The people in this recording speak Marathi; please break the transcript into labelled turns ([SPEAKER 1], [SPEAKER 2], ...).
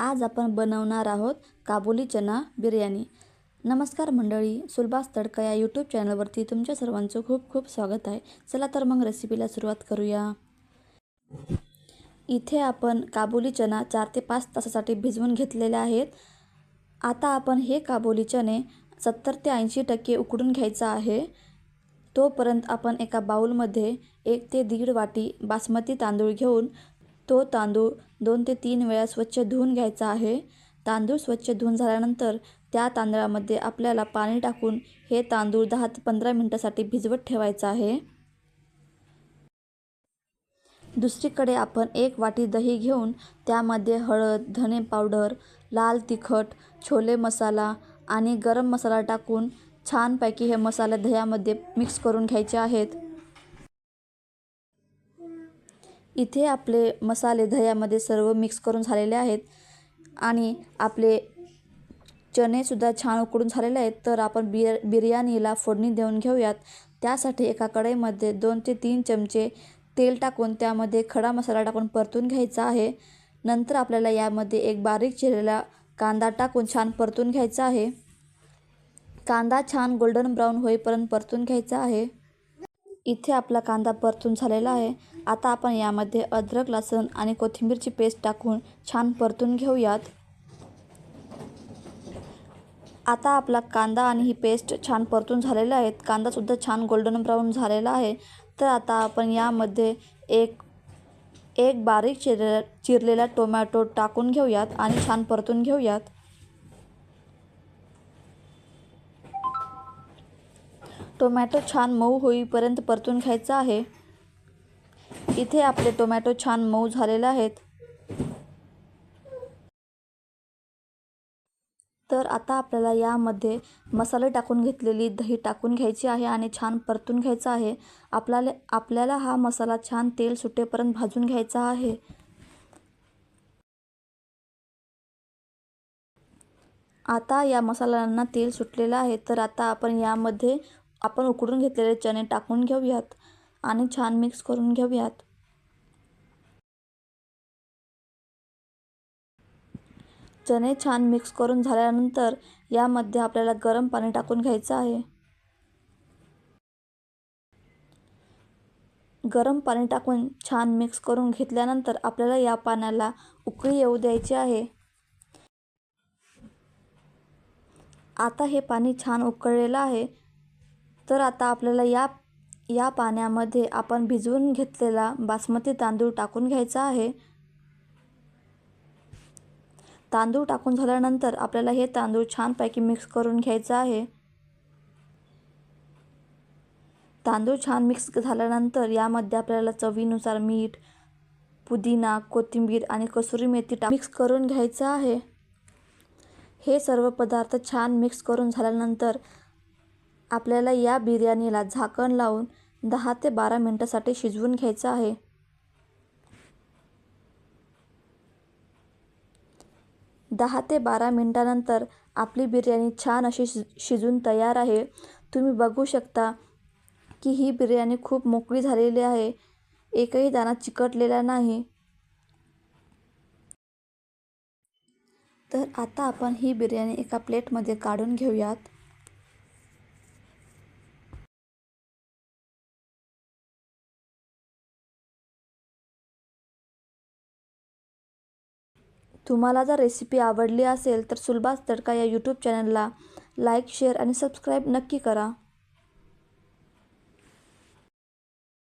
[SPEAKER 1] आज आपण बनवणार आहोत काबुली चना बिर्याणी। नमस्कार मंडळी, सुलभाच तडका या यूट्यूब चॅनलवरती तुमच्या सर्वांचं खूप खूप स्वागत आहे। चला तर मग रेसिपीला सुरुवात करूया। इथे आपण काबुली चना 4 ते 5 तासासाठी भिजवून घेतलेले आहेत। आता आपण हे काबुली चणे 70 ते 80% उकडून घ्यायचा आहे। तोपर्यंत आपण एका बाउलमध्ये 1 ते 1.5 वाटी बासमती तांदूळ घेऊन तो तांदूळ 2 ते 3 वेळा स्वच्छ धुवून घ्यायचा आहे। तांदूळ स्वच्छ धुवून झाल्यानंतर त्या तांदळामध्ये आपल्याला पाणी टाकून हे तांदूळ 10 ते 15 मिनिटांसाठी भिजवत ठेवायचा आहे। दुसरीकडे आपण 1 वाटी दही घेऊन त्यामध्ये हळद, धने पावडर, लाल तिखट, छोले मसाला आणि गरम मसाला टाकून छानपैकी हे मसाले दह्यामध्ये मिक्स करून घ्यायचे आहेत। इथे आपले मसाले दह्यामध्ये सर्व मिक्स करून झालेले आहेत आणि आपले चणे सुद्धा छान उकडून झालेले आहेत। तर आपण बिर्याणीला फोडणी देऊन घेऊयात। त्यासाठी एका कढईमध्ये 2 ते 3 चमचे तेल टाकून त्यामध्ये खडा मसाला टाकून परतून घ्यायचा आहे। नंतर आपल्याला यामध्ये एक बारीक चिरलेला कांदा टाकून छान परतून घ्यायचा आहे। कांदा छान गोल्डन ब्राऊन होईपर्यंत परतून घ्यायचा आहे। इथे आपला कांदा परतून झालेला आहे। आता आपण यामध्ये अद्रक, लसूण आणि कोथिंबीरची पेस्ट टाकून छान परतून घेऊयात। आता आपला कांदा आणि ही पेस्ट छान परतून झालेला आहे। कांदा सुद्धा छान गोल्डन ब्राऊन झालेला आहे। तर आता आपण यामध्ये एक बारीक चिरलेला टोमॅटो टाकून घेऊयात आणि छान परतून घेऊयात। टोमॅटो छान मऊ होईपर्यंत परतून घ्यायचा आहे। इथे आपले टोमॅटो छान मऊ झालेले आहेत। तर आता आपल्याला यामध्ये मसाले टाकून घेतलेली दही टाकून घ्यायची आहे आणि छान परतून घ्यायचा आहे। आपल्याला हा मसाला छान तेल सुटेपर्यंत भाजून घ्यायचा आहे। आता या मसाल्यांना तेल सुटलेलं आहे। तर आता आपण यामध्ये उकडून घेतलेले चणे टाकून घेऊयात आणि छान मिक्स करून घेऊयात। चणे छान मिक्स करून झाल्यानंतर यामध्ये आपल्याला गरम पाणी टाकून घ्यायचं आहे। गरम पाणी टाकून छान मिक्स करून घेतल्यानंतर आपल्याला या पाण्याला उकळी येऊ द्यायची आहे। आता हे पाणी छान उकळलेलं आहे। तर आता आपल्याला या पाण्यामध्ये आपण भिजवून घेतलेला बासमती तांदूळ टाकून घ्यायचा आहे। तांदूळ टाकून झाल्यानंतर आपल्याला हे तांदूळ छानपैकी मिक्स करून घ्यायचं आहे। तांदूळ छान मिक्स झाल्यानंतर यामध्ये आपल्याला चवीनुसार मीठ, पुदिना, कोथिंबीर आणि कसुरी मेथी मिक्स करून घ्यायचं आहे। हे सर्व पदार्थ छान मिक्स करून झाल्यानंतर आपल्याला या बिर्याणीला झाकण लावून 10 ते 12 मिनिटांसाठी शिजवून घ्यायचं आहे। 10 ते 12 मिनिटांनंतर आपली बिर्याणी छान अशी शिजून तयार आहे। तुम्ही बघू शकता की ही बिर्याणी खूप मोकळी झालेली आहे। एकही दाणा चिकटलेला नाही। तर आता आपण ही बिर्याणी एका प्लेटमध्ये काढून घेऊयात। तुम्हाला जर रेसिपी आवडली असेल तर सुलभाच तडका या यूट्यूब चॅनलला लाईक, शेअर आणि सबस्क्राईब नक्की करा।